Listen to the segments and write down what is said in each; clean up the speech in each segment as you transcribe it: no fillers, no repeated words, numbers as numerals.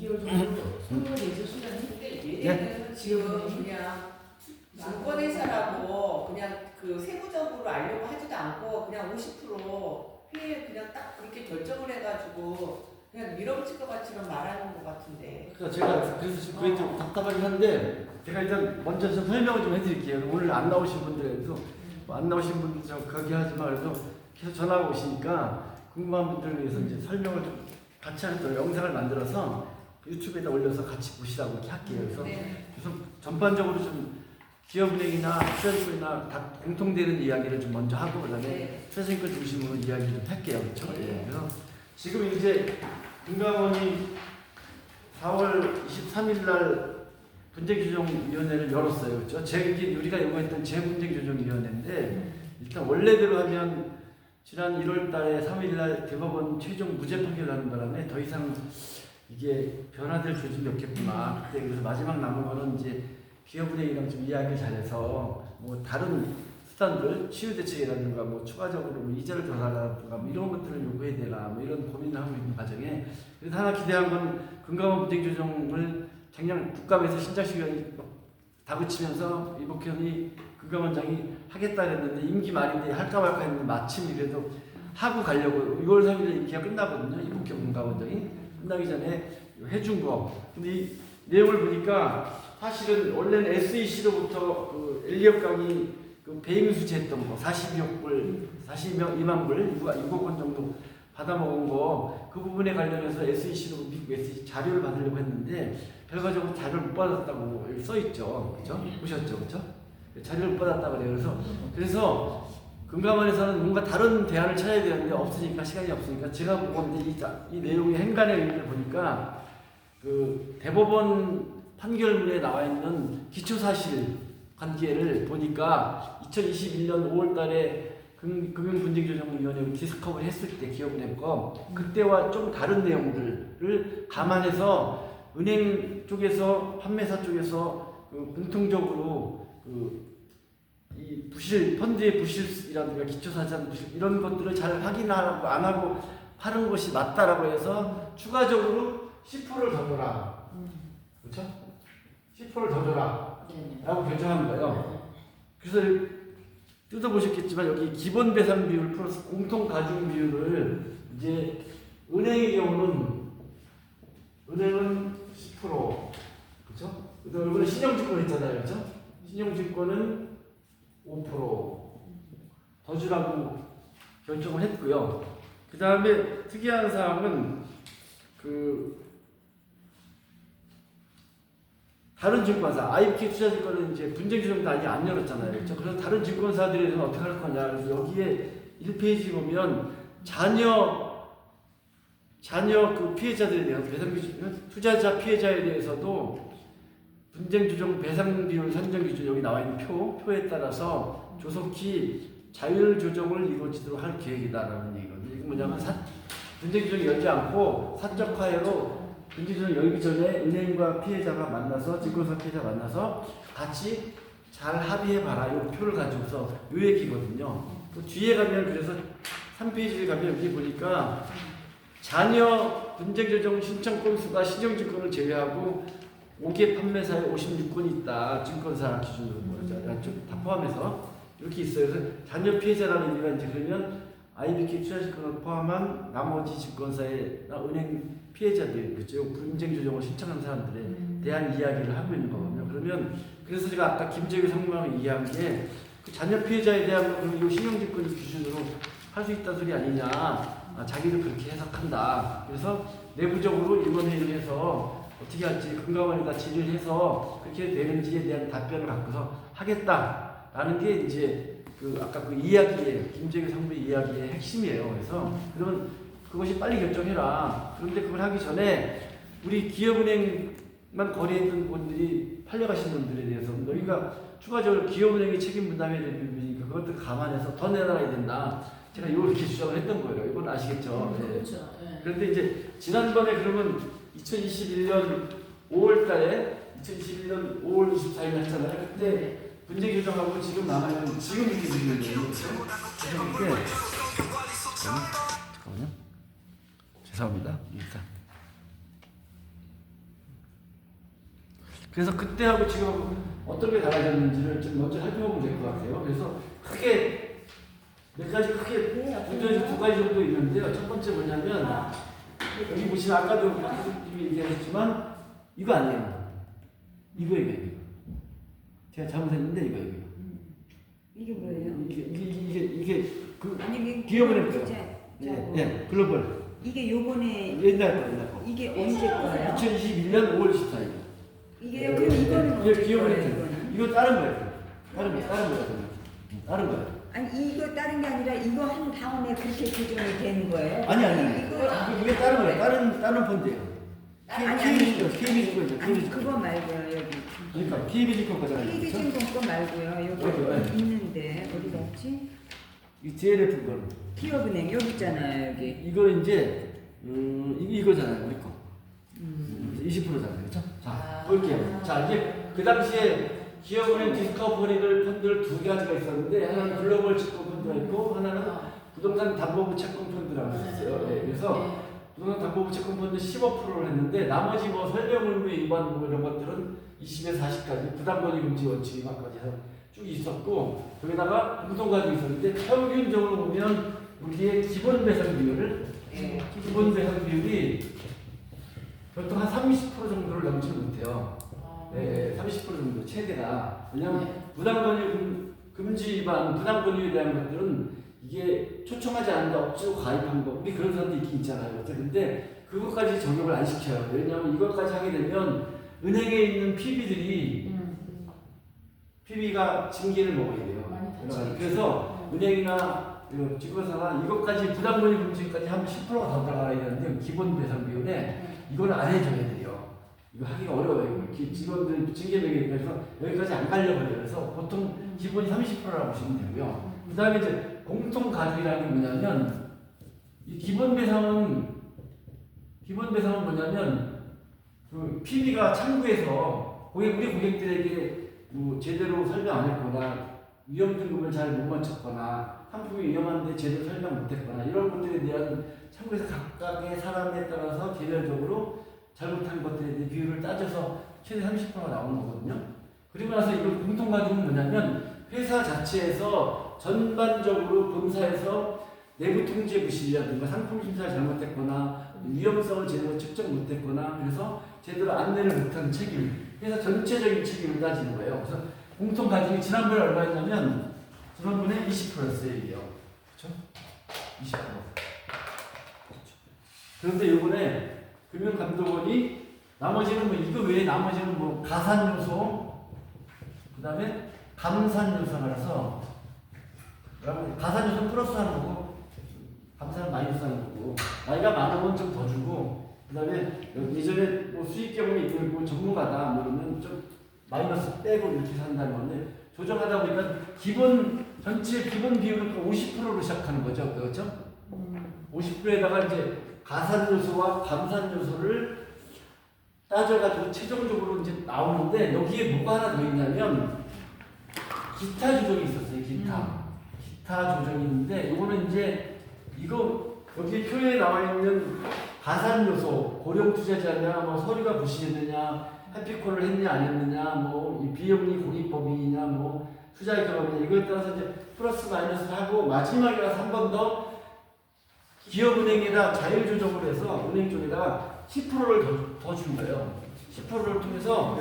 2개월 정도 소요가 되죠, 시간이? 근데 네. 얘네는 지금 그냥 증권회사라고 그냥 그 세부적으로 알려고 하지도 않고 그냥 50% 회에 그냥 딱 그렇게 결정을 해가지고 그냥 밀어붙일 것 같이는 말하는 것 같은데. 그러니까 제가 그래서 지금 그게 좀 답답하긴 한데 제가 일단 먼저 좀 설명을 좀 해드릴게요. 오늘 안 나오신 분들에도 안 나오신 분들 좀 거기 하지 말고 계속 전화가 오시니까 궁금한 분들을 위해서 이제 설명을 좀 같이 하는 또 영상을 만들어서 유튜브에다 올려서 같이 보시라고 이렇게 할게요. 그래서 전반적으로 좀 기업은행이나 투자증권이나 다 공통되는 이야기를 좀 먼저 하고 그다음에 투자증권 중심으로 이야기 좀 할게요. 그렇죠? 예. 그래서 지금 이제 금감원이 4월 23일 날 분쟁조정위원회를 열었어요. 그렇죠? 이게 우리가 요구했던 재분쟁조정위원회인데 일단 원래대로 하면 지난 1월 달에 3일 날 대법원 최종 무죄 판결 나는 바람에 더 이상 이게 변화될 조짐이 없겠구나. 그때 그래서 마지막 남은 거는 이제 기업은행이랑 좀 이야기를 잘해서 뭐 다른 수단들 치유 대책이라든가 뭐 추가적으로 뭐 이자를 더 달라든가 뭐 이런 것들을 요구해야 되나 뭐 이런 고민을 하고 있는 과정에 그래서 하나 기대한 건 금감원 분쟁조정을 작년 국감에서 신장식 의원이 다그치면서 이복현이 금감원장이 하겠다 그랬는데 임기 말인데 할까 말까 했는데 마침 이래도 하고 가려고 6월 3일에 기가 끝나거든요. 이복현 금감원장이 끝나기 전에 해준 거. 근데 이 내용을 보니까 사실은 원래는 SEC로부터 그 엘리엇 강이 그 배임수 했던 거 42억 불, 42만 불, 6억 원 정도 받아먹은 거 그 부분에 관련해서 SEC로 미국 SEC 자료를 받으려고 했는데 결과적으로 자료를 못 받았다고 여기 써 있죠, 그렇죠? 보셨죠, 그렇죠? 자료를 못 받았다고 그래요. 그래서 금감원에서는 뭔가 다른 대안을 찾아야 되는데 없으니까 시간이 없으니까 제가 보건데 이 내용의 행간의 의미를 보니까 그 대법원 판결문에 나와 있는 기초사실 관계를 보니까 2021년 5월달에 금융분쟁조정위원회 디스커버리 했을 때 기업은행 거 그때와 좀 다른 내용들을 감안해서 은행 쪽에서 판매사 쪽에서 그 공통적으로 이 부실 펀드의 부실이라든가 기초사장 부실 이런 것들을 잘 확인하고 안 하고 하는 것이 맞다라고 해서 추가적으로 10%를 더 줘라. 그렇죠? 10%를 더 줘라. 라고 결정한 거예요. 그래서 뜯어보셨겠지만 여기 기본 배상 비율 플러스 공통 가중 비율을 이제 은행의 경우는 은행은 10% 그렇죠? 그다음에 이번에 신용증권 있잖아요, 그렇죠? 신용증권은 5%더 주라고 결정을 했고요. 그 다음에 특이한 사항은 다른 증권사, IBK 투자증권은 이제 분쟁조정도 아직 안 열었잖아요. 그렇죠? 그래서 다른 증권사들에 대해서는 어떻게 할 거냐. 그래서 여기에 1페이지 보면 자녀 그 피해자들에 대해서 투자자 피해자에 대해서도 분쟁조정 배상 비율 산정 기준 여기 나와 있는 표에 따라서 조속히 자율 조정을 이루어지도록 할 계획이다라는 얘기거든요. 이게 뭐냐면 분쟁조정이 열지 않고 사적 화해로 분쟁조정 열기 전에 은행과 피해자가 만나서 증권사 피해자 만나서 같이 잘 합의해봐라. 이 표를 가지고서 이 얘기거든요. 또 뒤에 가면 그래서 3페이지에 가면 여기 보니까 자녀 분쟁조정 신청 건수가 신용증권을 제외하고 5개 판매사에 56건이 있다. 증권사 기준으로 다 포함해서 이렇게 있어요. 그래서 자녀 피해자라는 의미가 이제 그러면 IBK 투자증권을 포함한 나머지 증권사의 은행 피해자들, 그죠? 분쟁조정을 신청한 사람들에 대한 이야기를 하고 있는 거거든요. 그러면 그래서 제가 아까 김재규 상무하고 이해한 게 그 자녀 피해자에 대한 그럼 이 신용증권 기준으로 할 수 있다는 소리 아니냐. 자기도 그렇게 해석한다. 그래서 내부적으로 이번 회의를 해서 어떻게 할지 금감원에다 질의를 해서 그렇게 되는지에 대한 답변을 갖고서 하겠다라는 게 이제 아까 그 이야기예요. 김재규 상무의 이야기의 핵심이에요. 그래서 그러면 그것이 빨리 결정해라. 그런데 그걸 하기 전에 우리 기업은행만 거래했던 분들이 팔려가신 분들에 대해서 너희가 추가적으로 기업은행이 책임 분담해야 되는 부분이니까 그것들 감안해서 더 내놔야 된다. 제가 이렇게 주장을 했던 거예요. 이건 아시겠죠? 네. 그렇죠. 네. 그런데 이제 지난번에 그러면 2021년 5월 달에 2021년 5월 24일 했잖아요. 그때 분쟁 조정하고 지금 남아있는 지금 이렇게 되는 거예요. 그래서 이렇게 잠깐만요. 죄송합니다. 일단 그래서 그때하고 지금 어떤 게 달라졌는지를 좀 먼저 살펴보면 될 것 같아요. 그래서 크게 몇 가지 크게 두 가지 정도 있는데요. 첫 번째 뭐냐면 여기 보시면 아까도 교수님이 얘기하셨지만 이거 아니에요. 이거. 제가 잘못했는데 이거. 이게 뭐예요? 이게 그 아니 기업은행 거요. 예, 글로벌. 이게 요번에 옛날 거. 이게 언제 거예요? 2021년 5월 14일. 이게요? 그럼 이거는 이게 언제 기업은행 거예요? 거. 이거는? 이거 다른 거예요. 다른 거예요. 아니 이거 다른 게 아니라 이거 한 다음에 그렇게 조정이 되는 거예요? 아니. 이거 이게 다른 거예요. 다른 펀드예요. 아니, KB증권 거죠. 아니 그거 말고요 여기. 그러니까 KB증권 거잖아요. KB증권 거 말고요. 여기 있는데 어디 갔지? 이 JLF 거. 기업은행 여기 있잖아요 여기. 이거 이제 이거잖아요. 우리 거. 20%잖아요. 그렇죠? 자, 볼게요. 자, 이제 그 당시에 기업은행 디스커버리를 펀드를 두 가지가 있었는데 하나는 글로벌 채권 펀드가 있고 하나는 부동산 담보부 채권 펀드라고 있었어요. 네, 그래서 부동산 담보부 채권 펀드 15%를 했는데 나머지 뭐 설명 의무 위반 뭐 이런 것들은 20에서 40까지 부담권리 금지 원칙 위반까지 해서 쭉 있었고 거기다가 공통 가지고 있었는데 평균적으로 보면 우리의 기본 배상 비율을 기본 배상 비율이 보통 한 30% 정도를 넘지 못해요. 네, 30% 정도 최대가. 왜냐하면 부담권리 금지 위반, 부담권리에 대한 것들은 이게 초청하지 않는데 억지로 가입한 거, 우리 그런 사람도 있긴 있잖아요. 근데 그것까지 적용을 안 시켜요. 왜냐하면 이것까지 하게 되면 은행에 있는 PB들이 PB가 징계를 먹어야 돼요. 그래서 은행이나 증권사가 이것까지 부담권리 금지까지 하면 10%가 더 들어가야 되는데 기본 배상 비율에 이걸 안 해줘야 돼요. 이거 하기가 어려워요. 직원들 징계 매기니까 그래서 여기까지 안 가려버려요. 그래서 보통 기본이 30%라고 보시면 되고요. 그 다음에 이제 공통 가중이라는 게 뭐냐면 이 기본 배상은 뭐냐면 그 PB가 창구에서 우리 고객들에게 뭐 제대로 설명 안 했거나 위험 등급을 잘 못 맞췄거나 상품이 위험한데 제대로 설명 못했거나 이런 것들에 대한 창구에서 각각의 사람에 따라서 개별적으로 잘못한 것들에 대해 비율을 따져서 최대 30%가 나오는 거거든요. 그리고 나서 이걸 공통 가지고 뭐냐면 회사 자체에서 전반적으로 본사에서 내부 통제 부실이라든가 상품 심사를 잘못했거나 위험성을 제대로 측정 못했거나 그래서 제대로 안내를 못한 책임, 회사 전체적인 책임을 따지는 거예요. 그래서 공통 가지고 지난번에 얼마였냐면 지난번에 20%였어요 이게요. 그렇죠? 20%. 그런데 이번에 금융감독원이 나머지는 뭐 이거 외에 나머지는 뭐 가산 요소, 그 다음에 감산 요소라서 가산 요소 플러스 하는 거고 감산 마이너스 하는 거고 나이가 많으면 좀 더 주고 그 다음에 예전에 뭐 수익 경험이 있고 전문가다 뭐는 좀 마이너스 빼고 이렇게 산다는 건데 조정하다 보니까 전체 기본 비율은 50%로 시작하는 거죠. 그렇죠? 50%에다가 이제 가산 요소와 감산 요소를 따져가지고 최종적으로 이제 나오는데 여기에 뭐가 하나 더 있냐면 기타 조정이 있었어요. 기타 조정이 있는데 이거는 이제 이거 여기 표에 나와 있는 가산 요소, 고령 투자자냐, 뭐 서류가 부실했느냐, 해피콜을 했냐 안 했느냐, 뭐 비영리 공익법이냐, 뭐 투자의 경험이냐 이거에 따라서 이제 플러스 마이너스를 하고 마지막에 가서 한 번 더 기업은행에다 자율조정을 해서 은행 쪽에다가 10%를 더 준 거예요. 10%를 통해서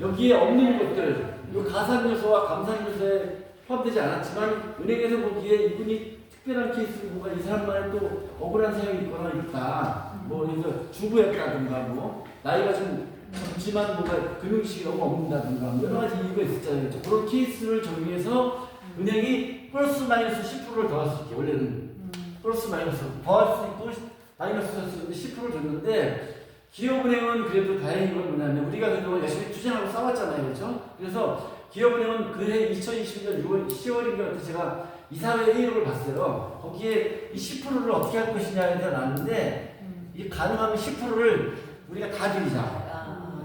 여기에 없는 것들, 이 가산 요소와 감산 요소에 포함되지 않았지만 은행에서 보기에 이분이 특별한 케이스로 뭔가 이 사람만의 또 억울한 사연이 있거나 있다. 뭐 그래서 주부였다든가 뭐 나이가 좀 젊지만 뭔가 금융식이 너무 없는다든가 여러 가지 이유가 있었잖아요. 그런 케이스를 정리해서 은행이 플러스 마이너스 10%를 더할 수 있게 원래는 플러스 마이너스 더할 수 있고 마이너스 할 수 있는데 10%를 줬는데 기업은행은 그래도 다행인 건 뭐냐면 우리가 그동안 열심히 투자하고 싸웠잖아요. 그렇죠? 그래서 기업은행은 그해 2020년 6월, 10월인가 그때 제가 이사회 회의록을 봤어요. 거기에 이 10%를 어떻게 할 것이냐에 대한 아는데 이 가능하면 10%를 우리가 다 드리자.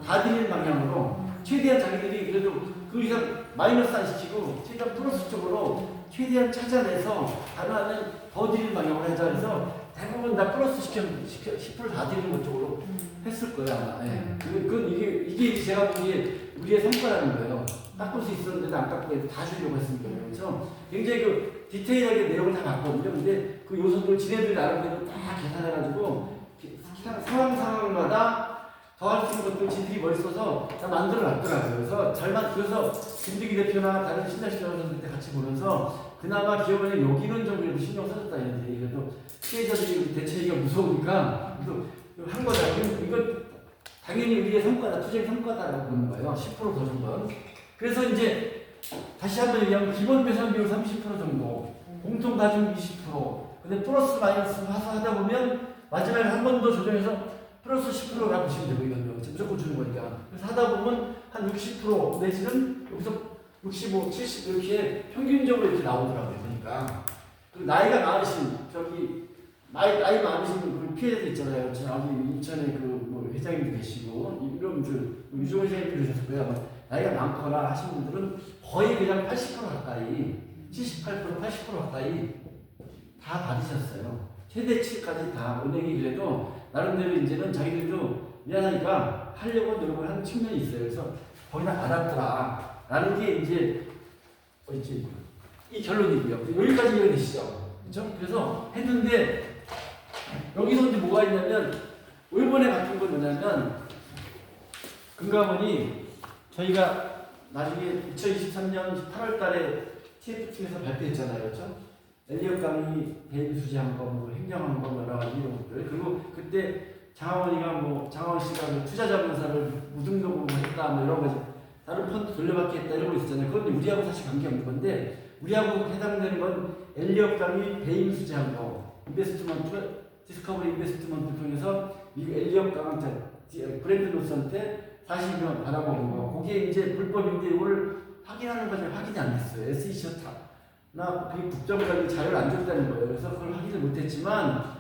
다 드리는 방향으로 최대한 자기들이 그래도 그 이상 마이너스 안 시키고 최대한 플러스 쪽으로 최대한 찾아내서 가능하면 더 드리는 방향으로 하자. 그래서 대부분 다 플러스 시켜 10% 다 드리는 것 쪽으로 했을 거예요 아마. 예. 그건 이게 제가 보기에 우리의 성과라는 거예요. 깎을 수 있었는데도 안 깎고 다 주려고 했으니까. 그래서 굉장히 그 디테일하게 내용을 다 봤거든요. 근데 그 요소들 지네들이 나름대로 다 계산해가지고 상황마다 더 할 수 있는 것들 지들이 머리 써서 다 만들어 놨더라고요. 그래서 그래서 김득희 대표나 다른 신장실장님들 같이 보면서 그나마 기업원이 여기는 좀 그래도 신경 써줬다 이런데 그래도 피해자들이 대체하기가 무서우니까 그래도 한 거다. 이건 당연히 우리의 성과다, 투쟁 성과다라고 보는 거예요. 10% 더 준 건. 그래서 이제 다시 한번 얘기하면 기본 배상 비율 30% 정도, 공통 가중 20%, 근데 플러스 마이너스 하다 보면 마지막에 한 번 더 조정해서 플러스 10%라고 보시면 되고 이건 무조건 주는 거니까. 그래서 하다 보면 한 60% 내지는 여기서 65, 70 이렇게 평균적으로 이렇게 나오더라고요. 그러니까 그 나이가 많으신 나이 많으신 그 피해자들 있잖아요. 저 여기 인천에 그 회장님도 계시고 이런 유종 회장님도 계셨을 거예요. 아마 나이가 많거나 하신 분들은 거의 그냥 80% 가까이, 78%, 80% 가까이 다 받으셨어요. 최대치까지 다 은행이 그래도 나름대로 이제는 자기들도 미안하니까 하려고 노력을 하는 측면이 있어요. 그래서 거의 다 받았더라 라는 게 이제 이 결론이고요. 여기까지 이해되시죠? 그렇죠? 그래서 했는데 여기서 이제 뭐가 있냐면 이번에 바뀐 건 뭐냐면 금감원이 저희가 나중에 2023년 8월 달에 TF팀에서 발표했잖아요. 그렇죠? 엘리엇 강의 대입 수지한 거, 행정한 거, 여러 가지 이런 것들. 그리고 그때 장하원 씨가 그 투자자본사를 무등록으로 했다, 이런 가지 다른 펀드 돌려받기 했다 이런 거 있었잖아요. 그건 우리하고 사실 관계없는 건데 우리하고 해당되는 건 엘리엇 강의 배임 수지한 거, 디스커버리 인베스트먼트 통해서 미국 엘리엇 강의 브랜드 노스한테 40명 받아먹은 거. 그게 이제 불법인데 이걸 확인하는 과정이 확인이 안 됐어요. SEC나 그게 국정감이 자료를 안 줬다는 거예요. 그래서 그걸 확인을 못했지만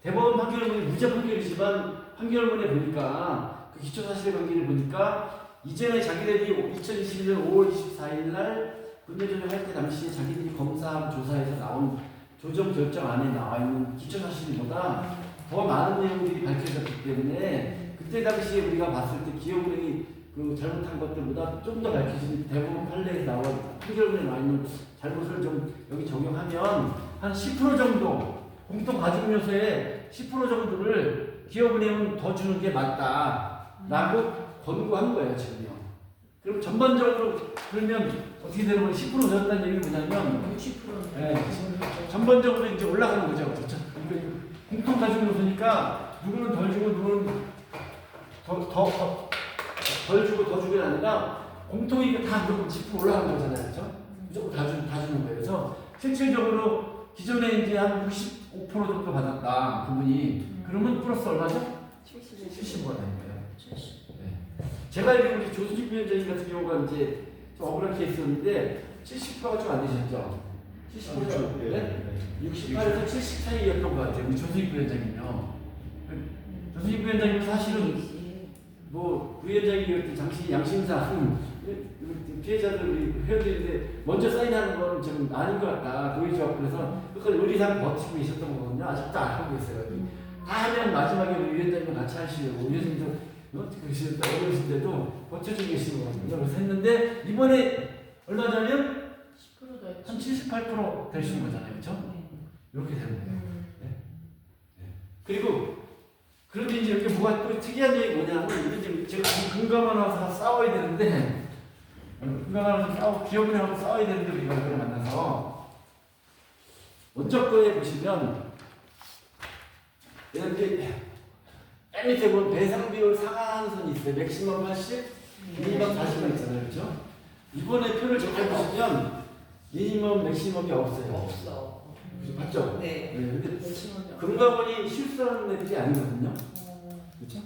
대법원 판결문이 무죄 판결이지만 판결문에 보니까 그 기초사실관계를 보니까 이전에 자기들이 2021년 5월 24일 날 군대조정할 때 당시에 자기들이 검사한 조사에서 나온 조정 결정 안에 나와 있는 기초사실보다 더 많은 내용들이 밝혀졌기 때문에 그때 당시에 우리가 봤을 때 기업은행이 그 잘못한 것들보다 좀 더 밝혀진 대부분 판례에 나와 판결문에 나와 있는 잘못을 좀 여기 적용하면 한 10% 정도 공통 가중 요소의 10% 정도를 기업은행은 더 주는 게 맞다라고 권고한 거예요 지금요. 그럼 전반적으로 그러면 어떻게 되는 거예요? 10% 줬다는 얘기는 뭐냐면 60%. 네, 전반적으로 이제 올라가는 거죠. 그렇죠? 공통 가중 요소니까 누구는 덜 주고 누구는 덜 주고 더 주는 게 아니라 공통이니까 다 무조건 10% 올라가는 거잖아요. 그렇죠? 무조건 다 주는 거예요. 그래서 실질적으로 기존에 이제 한 65% 정도 받았다 그분이 그러면 플러스 얼마죠? 70%가 되는 거예요. 네. 제가 알기로 우리 조수직 위원장님 같은 경우가 이제 좀 억울한 케이스였는데 70%가 좀 안 되셨죠? 70%죠? 네? 68에서 70 사이였던 것 같아요. 우리 조수직 위원장님요. 조수직 위원장님 사실은 부위원장이 당시 양심상 피해자들 우리 회원들인데 먼저 사인하는 건 좀 아닌 것 같다 보이죠. 그래서 그걸 의리상 버티고 계셨던 거거든요. 아직도 안 하고 있어요. 다 하면 마지막에 우리 위원장님 같이 하시려고 위원장님도 어려우신데도 버텨주고 계시는 거거든요. 그래서 했는데 이번에 얼마 전이면 한 78% 되시는 거잖아요. 그렇죠? 이렇게 되는 거예요. 네. 그리고 그런데 이제 이렇게 뭐가 또 특이한 점이 뭐냐면 이제 제가 금감원하고 싸워야 되는데 금감원하고 기업은행하고 싸워야 되는데 우리가 이걸 만나서 먼저 거에 보시면 이제 맨 밑에 보면 배상 비율 상한선이 있어요. 맥시멈 80, 미니멈 40만 있잖아요. 그렇죠? 이번에 표를 잘 보시면 미니멈, 맥시멈이 없어요. 없어. 맞죠? 네. 근데 금감원이 실수하는 애들이 아니거든요. 그렇죠?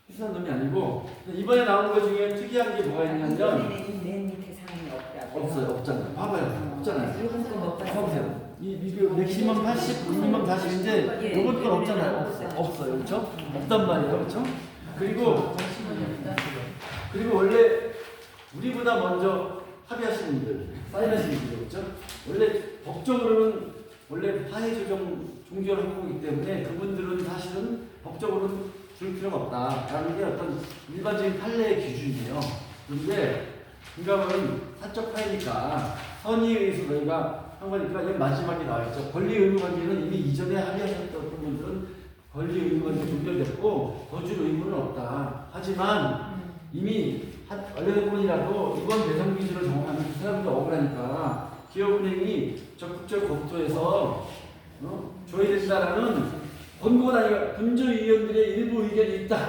실수하는 놈이 아니고 이번에 나온 것 중에 특이한 게 뭐가 있냐면 맨 밑에 상황이 없다고. 없어요. 없잖아요. 봐봐요. 없잖아요. 요건 또 못 봤어요. 봐보세요. 이 맥시멈 80, 미니멈 40인데 요건 또 없잖아요. 없어요. 그렇죠? 없단 말이에요. 그렇죠? 그리고 원래 우리보다 먼저 합의하시는 분들, 사인하시는 분들, 그렇죠? 원래 법적으로는 원래 파해 조정 종결 항목이기 때문에 그분들은 사실은 법적으로는 줄 필요가 없다라는 게 어떤 일반적인 판례의 기준이에요. 그런데 금감원은 사적 파이니까 선의에 의해서 저희가 한 거니까 여기 마지막에 나와있죠. 권리 의무 관계는 이미 이전에 합의하셨던 분들은 권리 의무 관계 종결됐고 거주 의무는 없다. 하지만 이미 원래는 뿐이라도 이번 배상 기준을 적용하면 그 사람들 억울하니까 기업은행이 적극적으로 검토해서 줘야 된다라는 권고가 아니라 분조위원들의 일부 의견이 있다.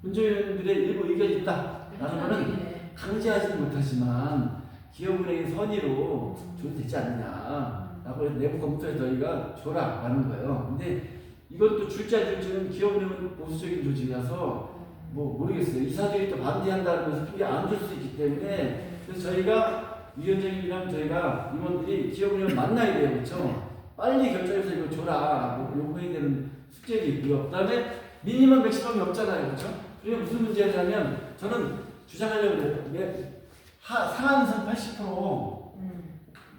분조위원들의 일부 의견이 있다. 라는 거는 강제하지는 못하지만 기업은행의 선의로 줘도 되지 않느냐라고 해서 내부 검토에 저희가 줘라라는 거예요. 근데 이것도 줄지 안 줄지는 기업은행은 보수적인 조직이라서 뭐 모르겠어요. 이사들이 또 반대한다는 것을 핑계 안 줄 수 있기 때문에 그래서 저희가 위원장님이랑 저희가 임원들이 기업은행을 만나야 돼요. 그렇죠? 빨리 결정해서 이거 줘라 요구해야 되는 숙제도 있고요. 그 다음에 미니멈 맥시멈이 없잖아요. 그렇죠? 그게 무슨 문제냐면 저는 주장하려고 해요. 상한선 80%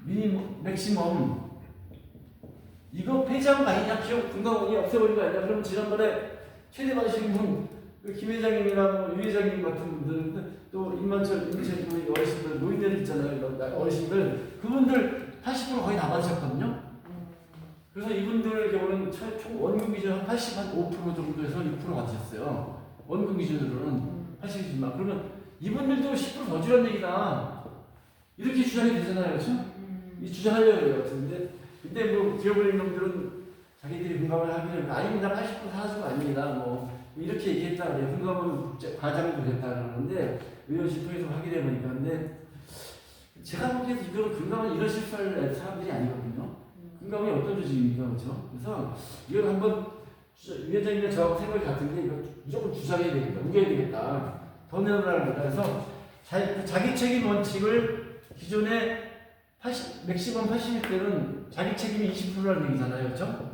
미니멈 맥시멈 이거 폐지한 거 아니냐? 기업 금감원이 없애버린 거 아니냐? 그러면 지난번에 최대 받으신 분 김 회장님이나 뭐 유 회장님 같은 분들 또 임만철 어르신들 노인들 있잖아요. 어르신들 그분들 80% 거의 다 받으셨거든요. 그래서 이분들 경우는 총 원금 기준 한 85% 정도에서 6% 받으셨어요. 원금 기준으로는 80%만. 그러면 이분들도 10%더 주란 얘기다. 이렇게 주장이 되잖아요. 그렇죠? 이 주장하려고 해요. 근데 뭐 기업은행 놈들은 자기들이 금감을 하기는 아닙니다. 80% 사라진 거 아닙니다. 뭐 이렇게 얘기했다 그래요. 금감은 과장도 됐다 그러는데 의원실 통해서 확인해 보니까 근데 제가 보기에도 이거는 금감은 이런 실수할 사람들이 아니거든요. 금감이 어떤 조직입니까? 그렇죠? 그래서 이걸 한번 위원장님과 저하고 생각이 같은데 이거 무조건 주장해야 되겠다. 우겨야 되겠다. 더 내놓으라는 거다. 그래서 자기 책임 원칙을 기존에 맥시멈 80일대는 자기 책임이 20%라는 얘기잖아요. 그렇죠?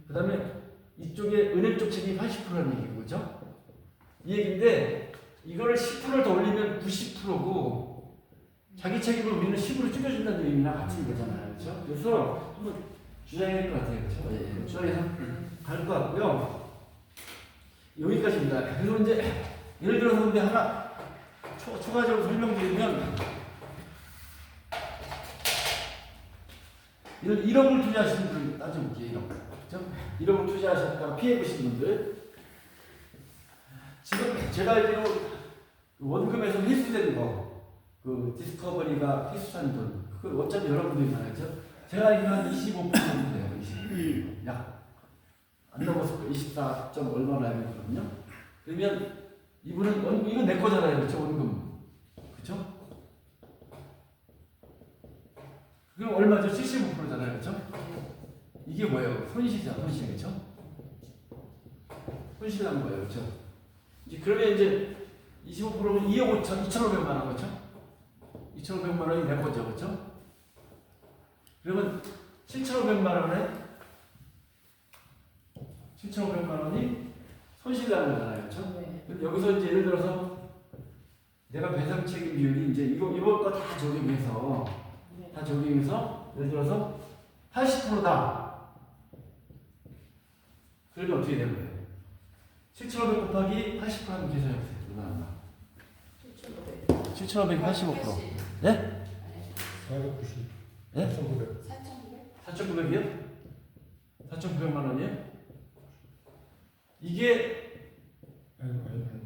그 다음에 이쪽에 은행 쪽 책임이 80%라는 얘기고 그렇죠? 이 얘기인데 이거를 10%를 더 올리면 90%고 자기 책임을 우리는 10으로 줄여준다는 의미랑 같은 거잖아요. 그렇죠? 그래서 한번 주장해야 될 것 같아요. 그렇죠? 예, 주장해서 갈 것 같고요. 여기까지입니다. 그래서 이제 예를 들어서 근데 하나 추가적으로 설명드리면 1억을 투자하시는 분들 따져볼게요. 1억. 그렇죠? 1억을 투자하셨다가 피해보신 분들 지금 제가 알기로 원금에서 회수된 거 그 디스커버리가 회수한 돈 그걸 어차피 여러분들이 알죠? 제가 알기로 한 25% 정도 돼요. 20. 약 안 넘어서 24. 얼마나 알고 있거든요. 그러면 이분은 이건 내 거잖아요. 그렇죠? 원금. 그렇죠? 그럼 얼마죠? 75%잖아요. 그렇죠? 이게 뭐예요? 손실이죠. 손실. 그렇죠? 손실한 거예요. 그렇죠? 그러면 이제 25%면 2억 5천, 2,500만 원. 그렇죠? 2,500만 원이 내 거죠. 그렇죠? 그러면 7,500만 원에 7,500만 원이 손실나는 거잖아요. 그렇죠? 네. 여기서 이제 예를 들어서 내가 배상 책임 비율이 이제 이거 거 다 적용해서 네. 다 적용해서 예를 들어서 80%다. 그러면 어떻게 되는 거예요? 7,500 곱하기 80% 하면 계산해보세요. 얼마나? 7,500이 85%. 네? 490. 네? 4,900. 4,900? 4,900이요? 4,900만 원이요? 이게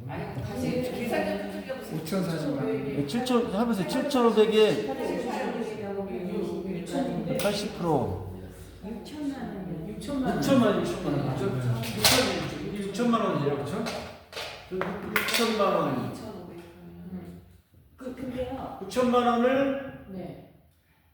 아니 다시 계산 좀 해보세요. 5,040만 원. 7,000 해보세요. 7,500에 80%. 6천만 원. 6천만 원이에요, 그렇죠? 6천만 원. 근데요. 6천만 원을 네.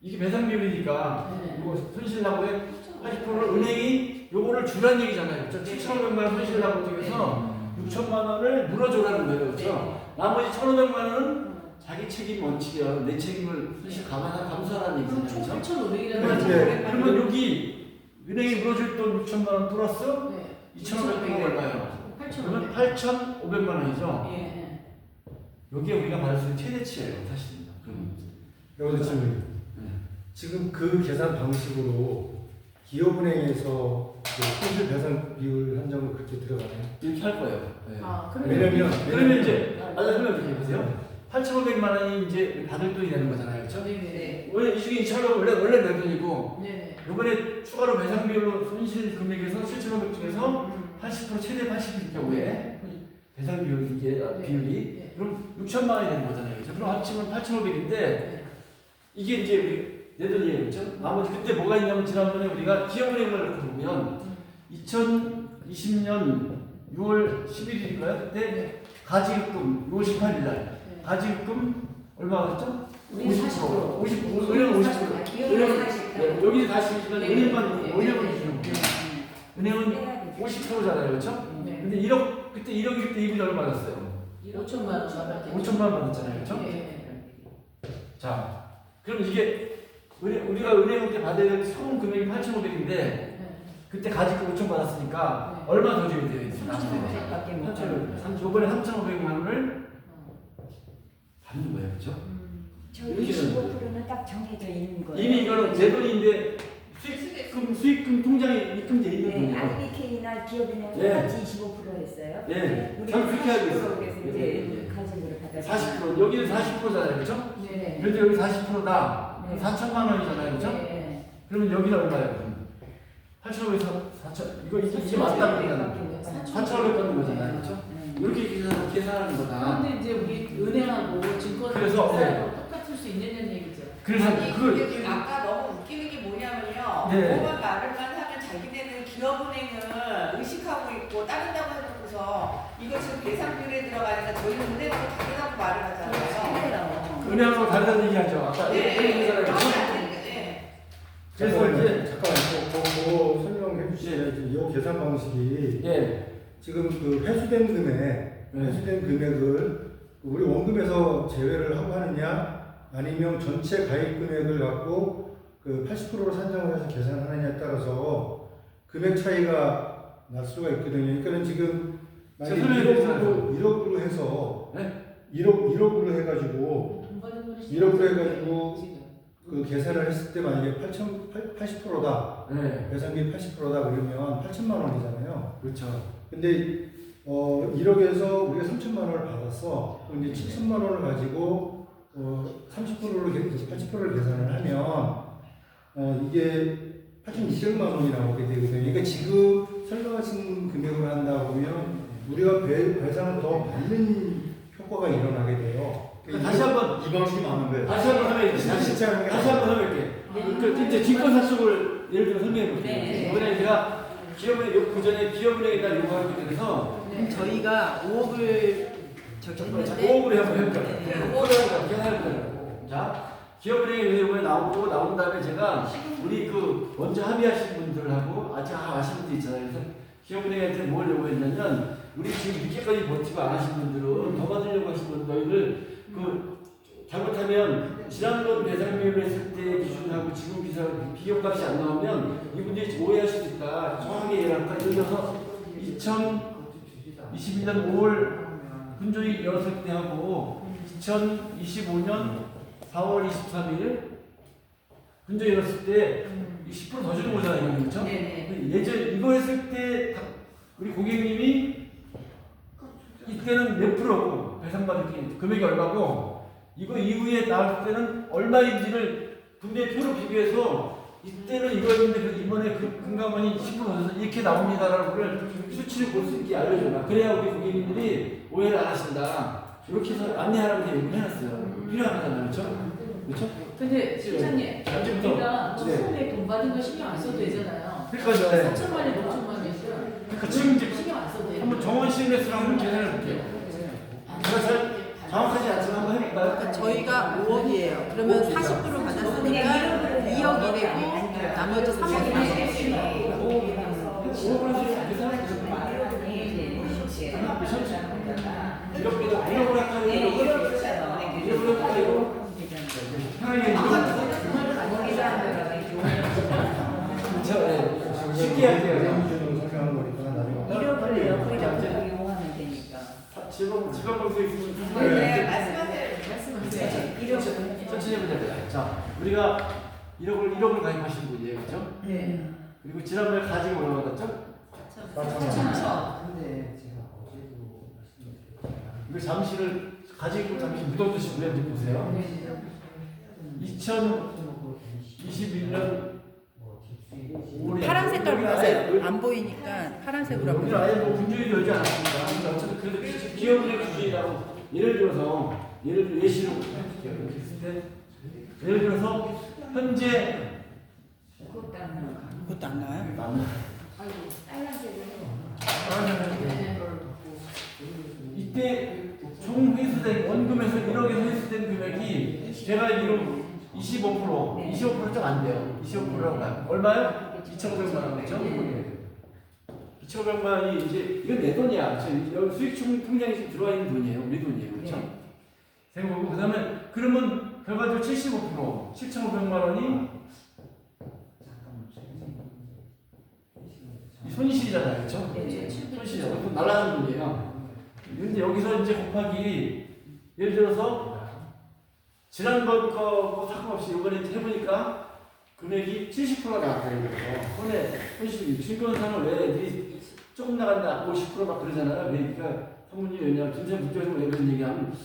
이게 배상 비율이니까 네. 이거 손실 나고에 80%를 은행이 요거를 주라는 얘기잖아요. 7,500만 원 손실 나고 중에서 6천만 원을 물어줘라는 거예요, 그렇죠? 나머지 1,500만 원은 자기 책임 원칙이야. 내 책임을 손실 감수하라는 얘기잖아요, 그렇죠? 8,500이라는 그러면 여기 은행이 물어줄 돈 6천만 원 플러스 2,500만 얼마예요? 그러면 8,500만 원이죠. 예. 여기에 우리가 받을 수 있는 최대치예요, 사실은. 여기서 지금 그 계산 방식으로 기업은행에서 그 손실 배상 비율 한정을 그렇게 들어가나요? 이렇게 할 거예요. 네. 그러면 이제 설명드릴게요. 보세요. 8,500만 원이 이제 받을 돈이 되는 거잖아요. 그렇죠? 네네. 원래 이 중에 2,500 원래 내 돈이고 네네. 이번에 추가로 배상 비율로 손실 금액에서 7,500 중에서 80% 최대 80일 경우에 배상 비율 이게 비율이 그럼 6천만 원이 되는 거잖아요. 그렇죠? 그럼 합치면 8,500인데 이게 이제 우리 내 돈이에요. 그렇죠? 나머지 그때 뭐가 있냐면 지난번에 우리가 기업은행을 이렇게 보면 2020년 6월 11일인가요? 그때 가지급금 6월 18일 날 가지급금 얼마였죠? 50%. 50%. 은행은 50%. 은행은 여기 다시 보시면 은행만 주는 거예요. 은행은 50%잖아요, 그렇죠? 근데 1억 그때 1억일 때 이분이 얼마 받았어요? 5천만 원 받았죠. 5천만 원 받았잖아요, 그렇죠? 자, 그럼 이게 우리가 은행한테 받아야 될 총 금액이 8,500인데 그때 가지급 5천 받았으니까 얼마 더 줘야 돼요? 밖에 못 받아요. 이번에 3,500만 원을 받는 거예요, 그렇죠? 저 25%는 딱 정해져 있는 거예요. 이미 이거는 내 돈인데 수익금 통장에 입금돼 있는 네, 돈이에요. IBK나 기업은행은 네. 같이 25% 했어요. 네, 우리는 전 그렇게 알고 40% 있어요. 그래서 이제 가지고를 받았어요. 40% 여기는 40%잖아요, 그렇죠? 네네. 그래도 여기 40%다. 네. 4천만 원이잖아요, 그렇죠? 네. 그러면 여기는 얼마예요? 8,500에서 4천 이게 맞다는 거잖아요. 4,500 받는 거잖아요, 그렇죠? 이렇게 계산하는 거다. 그런데 이제 우리 은행하고 증권 그래서, 네. 똑같을 수 있는 얘기죠. 그래서 아니, 그 근데 아까 너무 웃기는 게 뭐냐면요. 네. 뭐만 말을만 하면 자기네는 기업은행은 의식하고 있고 따른다고 해놓고서 이거 지금 배상비율에 들어가니까 저희는 은행하고 다르다고 말을 하잖아요. 은행하고 다르다는 얘기하죠. 아까 네. 은행 그러면 계산을 안 되니까, 네. 그래서 이제 그거 설명해 주시죠. 이 계산 방식이 예. 지금 그 회수된 금액을 우리 원금에서 제외를 하고 하느냐 아니면 전체 가입 금액을 갖고 그 80%로 산정을 해서 계산하느냐에 따라서 금액 차이가 날 수가 있거든요. 그러니까 지금 만약에 1억으로 해서 네? 1억으로 해가지고 돈 받은 거는 1억으로 해가지고 지금. 그 계산을 했을 때 만약에 80%다 네. 배상비 80%다 그러면 8천만 원이잖아요. 그렇죠. 근데 1억에서 우리가 3천만 원을 받았어. 그럼 이제 7천만 원을 가지고 30%를 80%를 계산을 하면 이게 8,200만 원이 나오게 되거든요. 그러니까 지금 설명하신 금액으로 한다 보면 우리가 배상을 더 받는 효과가 일어나게 돼요. 다시 한번 이 방식이 맞는 거예요. 다시 한번 설명해 주세요. 다시 한번 설명할게. 그 이제 증권사 쪽을 예를 들어 설명해 볼게요. 네. 이번에 제가 기업은행 그 전에 기업은행에다 요구하게 돼서 저희가 5억을 저기 했는데 5억으로 한번 해볼까요? 5억으로 계산해볼까요? 자, 기업은행에 이번에 나온 다음에 제가 우리 그 먼저 합의하신 분들하고 아직 아시는 분들 있잖아요. 그래서 기업은행한테 뭘 요구했냐면 우리 지금 이렇게까지 버티고 안 하신 분들은 더 받으려고 하신 분들을 그 잘못하면 지난번 배상비율을 했을 때 기준하고 지금 비용값이 안 나오면 이분들이 오해할 수도 있다. 정확하게 얘기할까? 예를 들어서 2021년 5월 분조기 열었을 때 하고 2025년 4월 23일 분조기 열었을 때 10% 더 주는 거잖아요. 그렇죠? 네네. 예전 이거 했을 때 우리 고객님이 이때는 몇 프로고 배상받을 금액이 얼마고 이거 이후에 나올 때는 얼마인지를 분명히 표로 비교해서 이때는 이거였는데 이번에 금감원이 10% 더 이렇게 나옵니다라고 수치를 볼 수 있게 알려줘라. 그래야 우리 고객님들이 오해를 안 하신다. 이렇게 해서 안내하라고 얘기를 해놨어요. 필요하잖아요. 그렇죠? 그렇죠? 근데 실장님, 언제부터? 우리가 네. 처음에 돈 받은 거 신경 안 써도 되잖아요. 그러니까 네. 4천만에 5천만에 그러니까 지금 이제 신경 안 써도 돼요. 한번 정원 CMS랑 한번 계산해 볼게요. 제가 잘 정확하지 않지만 한번 해볼까요? 저희가 5억이에요. 그러면 40% 받았으니까 2억 200이 나머지 3억이 나요. 5억으로 계산해 이렇게 이력을 할까요? 이력을 할까요? 편하게 쉽게 할게요. 설명하는 거니까 나중에 이력을 옆에다 이용하면 되니까. 지방방송에 있으면 네, 말씀하세요. 이력을 천천히 해보자. 자, 우리가 1억을 가입하신 분이에요, 그렇죠? 네. 그리고 지난번에 가지고 얼마 받았죠? 4,000원. 근데 제가 어제도 말씀드렸지만 이거 잠시를 가지고 잠시 묻어두시고요. 이제 보세요. 2021년 올해 파란 색깔로 여기 하세요. 아예 안 보이니까 파란색으로 여기는 아예 뭐 분주히 열지 않았습니다. 근데 어쨌든 그래도 기업의 주주라고 예를 들어서 예시로 해볼게요. 이렇게 했을 때 예를 들어서 현재 그것도 안 나와. 그것도 안 나와요? 나무 아이고, 빨간색으로. 이때 총 회수된 원금에서 1억에서 회수된 금액이 제가 알기로 25%, 네. 25%좀 안 돼요. 25%라고 봐요. 얼마요? 2,500만 원 그렇죠? 2,500만 원이 이제 이건 내 돈이야. 여기 수익 통장에 지금 들어와 있는 돈이에요. 우리 돈이에요. 그렇죠? 네. 생각하고 그다음에 그러면 결과적으로 75%, 7,500만 원이 이 손실이잖아요. 그렇죠? 네, 손실이잖아요. 돈 날라가는 돈이에요. 근데 여기서 이제 곱하기 예를 들어서 지난번 거 상관없이 이번에 해보니까 금액이 70%가 나왔다 이거죠. 손해 손실이 증권사는 왜 애들이 조금 나간다 50% 막 그러잖아요. 그러니까 사모님 왜냐면 전세 문제에서 왜 그런 얘기하면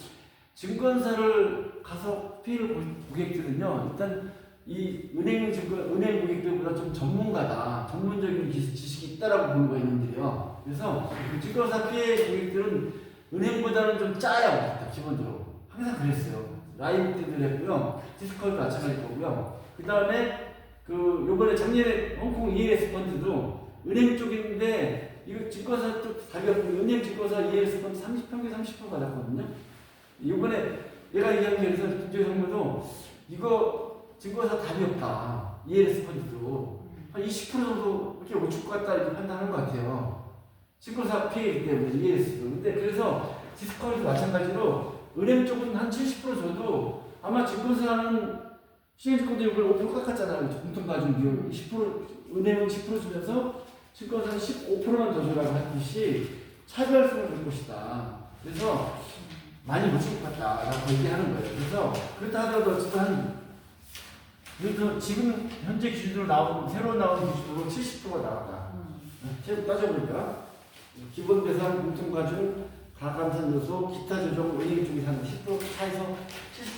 증권사를 가서 피해를 본 고객들은요 일단 이 은행 고객들보다 좀 전문가다, 전문적인 지식이 있다라고 보는 거 있는데요. 그래서 증권사 피해 고객들은 은행보다는 좀 짜요, 기본적으로. 항상 그랬어요. 라이브 때도 그랬고요, 디스커도 마찬가지일 거고요. 그 다음에 요번에 작년에 홍콩 ELS 펀드도 은행 쪽인데 이거 증권사 쪽 답이 없고 은행 증권사 ELS 펀드 30평균 30% 받았거든요. 이번에 내가 얘기한 게 그래서 김재성 정부도 이거 증권사 답이 없다. ELS 펀드도 한 20% 정도 이렇게 못 줄 것 같다 이렇게 판단하는 것 같아요. 증권사 피해이기 때문에 ELS도. 근데 그래서 디스커도 마찬가지로 은행 쪽은 한 70% 줘도 아마 증권사는 시행증권도 이걸 5% 깎았잖아요. 공통가중 비용 10% 은행은 10% 주면서 증권사는 15%만 더 주라고 하듯이 차별성을 줄 것이다. 그래서 많이 못 줄 것 같다라고 얘기하는 거예요. 그래서 그렇다 하더라도 어쨌든 그래서 지금 현재 기준으로 나온 새로 나온 기준으로 70%가 나왔다. 최근 따져보니까 기본 대상 공통가중 가감산 요소 기타 조정 은행 쪽이 한 10% 차에서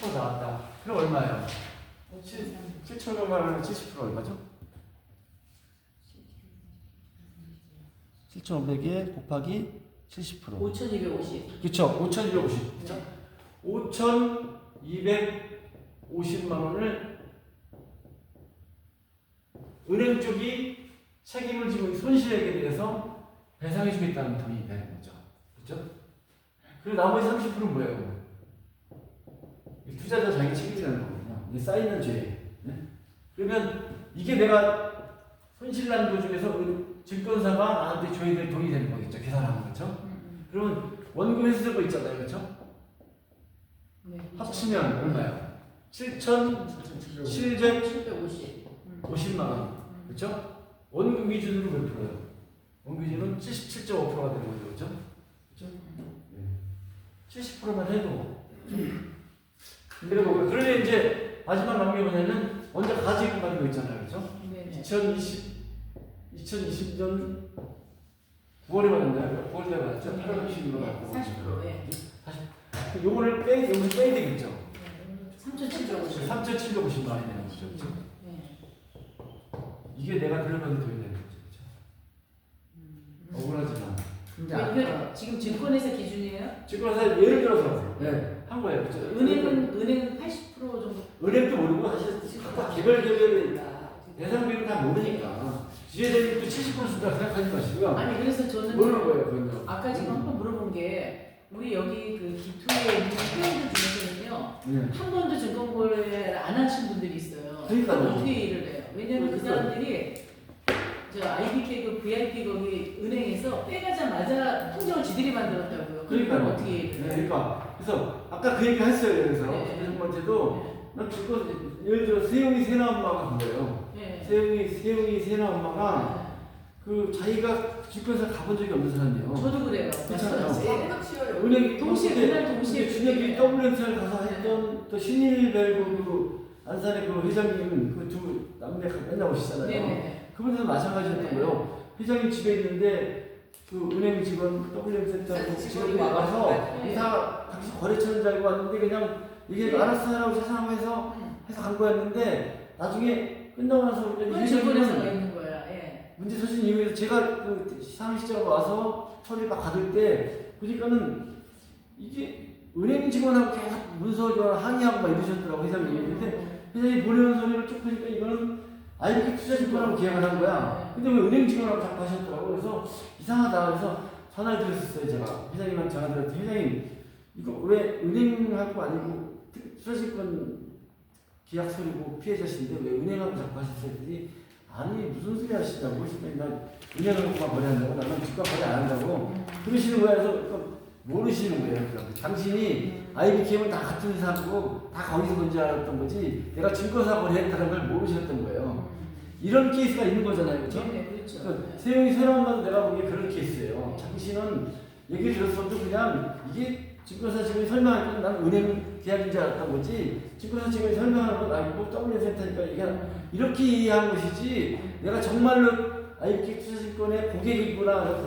70% 나왔다. 그럼 얼마예요? 7,500만 원에 70% 얼마죠? 7,500에 곱하기 70%. 5,250. 그렇죠. 5,250. 그렇죠? 5,250만 원을 은행 쪽이 책임을 지고 손실액에 대해서 배상해 주겠다는 돈이 되는 거죠. 그렇죠? 그리고 나머지 30%는 뭐예요? 투자자 자기 책임이라는 거거든요. 이게 쌓이는 죄. 네? 그러면 이게 내가 손실난 것 중에서 증권사가 나한테 줘야 될 돈이 되는 거겠죠. 계산하는 거죠. 그러면 원금 회수되고 있잖아요. 그렇죠? 네. 합치면 얼마예요? 7,750만 원. 그렇죠? 원금 기준으로 몇 프로예요? 원금 기준은 77.5%가 되는 거죠. 그렇죠? 그렇죠? 70%만 해도 그리고 그러면 이제 마지막 남은 게 뭐냐면 먼저 가지고 가는 거 있잖아요. 그렇죠? 2020년 9월에 받았나요? 9월에 받았죠? 8월 30일로 받았고 40%. 예. 요거를 여기서 빼야 되겠죠? 3,750. 3,750만 원이 되는 거죠. 그렇죠? 이게 내가 들려받은 돈이 되는 거죠. 그렇죠? 억울하지만 근데 이거 아까 지금 증권회사 기준이에요? 증권사 예를 들어서 한 거예요. 그렇죠? 은행은 80% 정도. 은행도 모르고 사실 각각 개별 대상비를 다 모르니까 지혜대님도 70% 준다고 생각하지 마시고요. 아니 그래서 저는 모르는 거예요. 그건 아까 지금 한번 물어본 게 우리 여기 그 기투에 있는 회원들 중에서는요 한 번도 증권거래를 안 하신 분들이 있어요. 그러니까요. 그럼 어떻게 일을 해요? 왜냐면 그 사람들이 저 IBK 그 VIP 거기 은행에서 빼가자마자 통장을 지들이 만들었다고요. 그러니까 그러니까요. 어떻게 일을 해요? 그러니까 그래서 아까 그 얘기 했어요. 그래서 네. 선생님한테도 난 증권 예를 들어 세용이 세나 엄마가 그거예요. 네. 세용이 세나 엄마가 그 자기가 증권사 가본 적이 없는 사람이에요. 저도 그래요. 그렇잖아요. 맞아요. 딱 쉬워요. 은행 동시에 그날 동시에 준혁이 WNT를 가서 했던 또 신일벨브 그 안산의 그 회장님 그 두 남매 맨날 오시잖아요. 네네. 그분들도 마찬가지였던 거예요. 회장님 집에 있는데 그 은행 직원 WM센터 직원이 와서 이사 당시 거래처인 줄 알고 왔는데 그냥 이게 알았어 하라고 세상에서 해서 간 거였는데 나중에 끝나고 나서 그건 증권에서 있는 거야. 예. 문제 서신 이후에 제가 그 사무실장으로 와서 처리를 막 받을 때 보니까는 이게 은행 직원하고 계속 문서 교환 항의하고 막 이러셨더라고 회장님이. 근데 회장이 보내는 소리를 쭉 보니까 이거는 IBK 투자증권하고 계약을 한 거야. 근데 왜 은행 직원하고 자꾸 하셨더라고. 그래서 이상하다. 그래서 전화를 드렸었어요 제가. 회장님한테 전화 드렸더니 회장님 이거 왜 은행하고 아니고 투자증권 계약서리고 피해자신데 왜 은행하고 자꾸 하셨어요? 했더니 아니 무슨 소리 하시냐고. 나 은행하고만 거래한다고 나는 주가 거래 안 한다고 그러시는 거야. 그래서 모르시는 거예요. 그러니까. 당신이 IBK는 다 같은 회사고 다 거기서 본 줄 알았던 거지 내가 증권사 거래했다는 걸 모르셨던 거예요. 이런 케이스가 있는 거잖아요. 그렇죠? 네, 그렇죠. 그러니까 세용이 새로운 건 내가 보기에 그런 케이스예요. 당신은 얘기 들었어도 그냥 이게 증권사 직원이 설명할 때는 난 은행 계약인 줄 알았던 거지 증권사 직원이 설명하는 건 아니고 WS센터니까 이게 이렇게 이해한 것이지 내가 정말로 IBK 투자증권의 고객이구나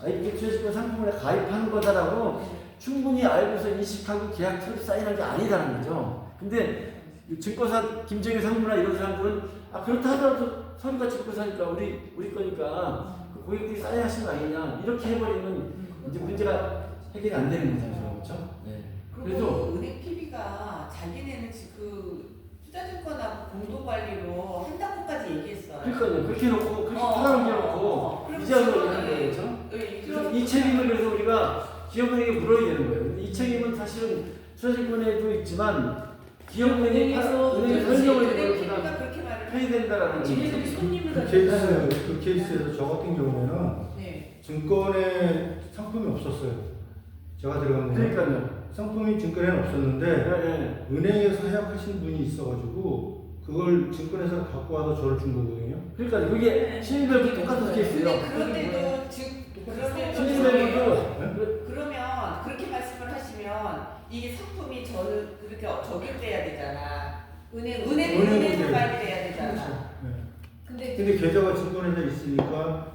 IBK 투자증권 상품에 가입하는 거다라고 충분히 알고서 인식하고 계약 서류 사인한 게 아니다는 거죠. 근데 증권사 김정일 상무나 이런 사람들은 그렇다 하더라도 서류가 증권사니까 우리 거니까 그 고객들이 사인하신 거 아니냐 이렇게 해버리면 이제 문제가 해결이 안 되는 거잖아요. 그렇죠? 네. 그리고 은행 PB가 자기네는 지금 투자증권하고 공동관리로 한다고까지 얘기했어요. 그러니까요. 그렇게 해놓고 그렇게 팔아놓게 해놓고 이제 와서 얘기하는 거예요. 그렇죠? 그래서 이 책임을 그래서 우리가 기업은행에 물어야 되는 거예요. 근데 이 책임은 사실은 투자증권에도 있지만 기업은행에서 은행 설명을 은행 해야 PB가 그렇게 말을 해야 된다라는 집에서 거죠. 손님을 그 케이스에서 저 같은 경우에는 네. 증권에 상품이 없었어요. 제가 들어간 거는 그러니까요. 상품이 증권에는 없었는데 네. 은행에서 해약하신 분이 있어가지고 그걸 증권에서 갖고 와서 저를 준 거거든요. 그러니까 그게 신인별도 똑같은 케이스예요. 근데 그런데도 신인별도 그러면 그렇게 말씀을 하시면 이 상품이 저는 그렇게 적용돼야 되잖아. 은행으로 관리돼야 되잖아. 네. 근데 계좌가 증권에서 있으니까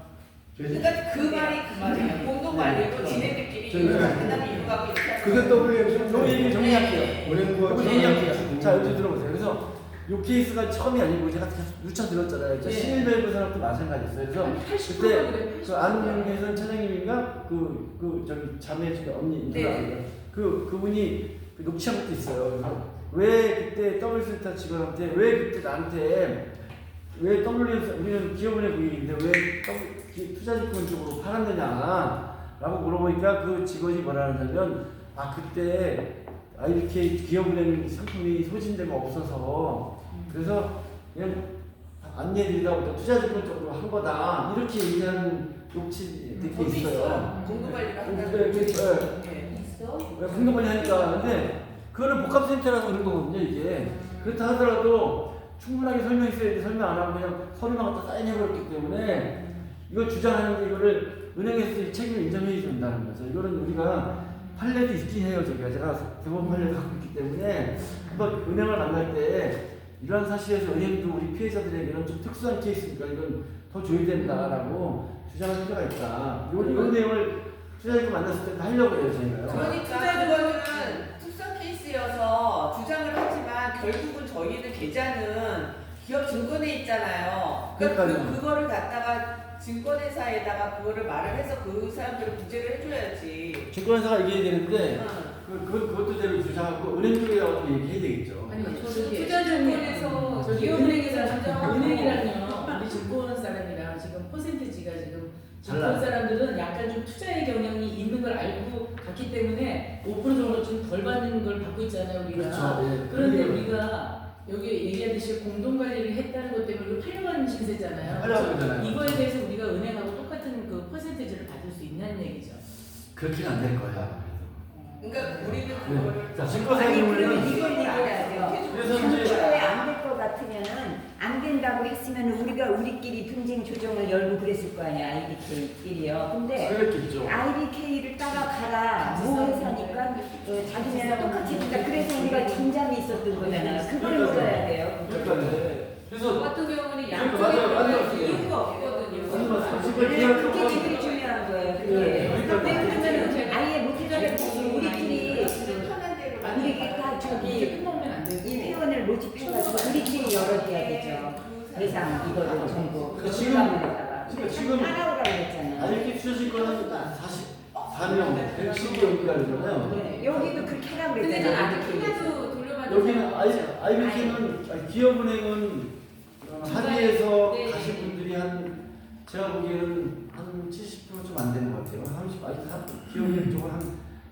그러니까 그 말이 그 말이에요. 공동관리도 지네들끼리 그다음에 이거 갖고 이렇게 하는 그게 WM 요 얘기 정리할게요. 은행과 요거 정리할게요. 자, 여기 들어보세요. 그래서 요 케이스가 처음이 아니고 제가 계속 누차 들었잖아요. 네. 신일밸브 산업도 마찬가지였어요. 그래서 그때 그 안윤계선 차장님인가 저기 자매 중에 언니 네. 그분이 녹취한 것도 있어요. 그래서 왜 그때 WS타 직원한테 왜 그때 나한테 왜 WS 우리는 기업은행 고객인데 왜 투자증권 쪽으로 팔았느냐라고 물어보니까 그 직원이 뭐라 하냐면 그때 IBK 기업은행 상품이 소진되고 없어서 그래서 그냥 안내드리다 투자증권 쪽으로 한 거다 이렇게 얘기하는 녹취 되게 있어요. 공동관리를 한다는 네. 있어? 왜 공동관리 하니까 근데 그거는 복합센터라서 그런 거거든요 이게. 그렇다 하더라도 충분하게 설명했어야 되는데 설명 안 하고 그냥 서류만 갖다 사인해버렸기 때문에 이걸 주장하는데 이거를 은행에서 책임을 인정해 준다는 거죠. 이거는 우리가 판례도 있긴 해요. 제가 대법원 판례를 갖고 있기 때문에 한번 은행을 만날 때 이러한 사실에서 은행도 우리 피해자들에게는 좀 특수한 케이스니까 이건 더 줘야 된다라고 주장할 필요가 있다. 이런 내용을 투자자들 만났을 때 하려고 해요 저희가요. 그러니까 그거는 특성 케이스여서 주장을 하지만 결국은 저희는 계좌는 기업 증권에 있잖아요. 그러니까 그거를 갖다가 증권회사에다가 그거를 말을 해서 그 사람들을 구제를 해줘야지. 증권회사가 얘기해야 되는데 그것도 대로 주장하고 은행 쪽에 가서 얘기해야 되겠죠. 아니 투자증권에서 기업은행에서 은행이라뇨. 우리 증권 사람이랑 지금 퍼센티지가 지금 증권 사람들은 약간 좀 투자의 경향이 있는 걸 알고 갔기 때문에 5% 정도 좀 덜 받는 걸 받고 있잖아요 우리가. 그렇죠. 네. 그런데 우리가 여기 얘기하듯이 공동관리를 했다는 것 때문에 이거 팔려가는 신세잖아요. 팔려가잖아요. 이거에 대해서 우리가 은행하고 똑같은 그 퍼센티지를 받을 수 있는 얘기죠. 그렇게는 안 될 거야. 그러니까 우리는 그거를 자, 아니 증권사님은 그러면 이걸 얘기해야죠. 그래서 이제 30%에 안 될 것 같으면은 안 된다고 했으면 우리가 우리끼리 분쟁 조정을 열고 그랬을 거 아니야 IBK끼리요. 근데 그랬겠죠. IBK를 따라가라 모 회사니까 자기네랑 똑같이 했다. 그래서 우리가 진jam이 있었던 거잖아요. 그걸 물어야 돼요. 그러니까 그래서 어떤 경우는 맞아요. 양쪽에 맞아요. 이유가 없거든요. 원래 그게 제일 중요한 거예요. 그게. 네. 그러면은 아예 모티베이션 우리끼리 편한 대로 우리가 다 저기 끝나면 안 되고. 이 회원을 모집해가지고 우리끼리 열어줘야 되죠. 대상 이거를 전부. 그 지금- 지금 따라오라고 했잖아. 이렇게 추려질 거는 44명, 112명이라 그러잖아요. 네, 여기도 그렇게 하라고 근데 이제 그랬잖아. 아직 하나도 돌려받은 여기는 사람이 없죠. IBK는 기업은행은 합의해서 네. 가신 분들이 제가 보기에는 한 70% 좀 안 되는 것 같아요. 30, 기업은행 쪽은 한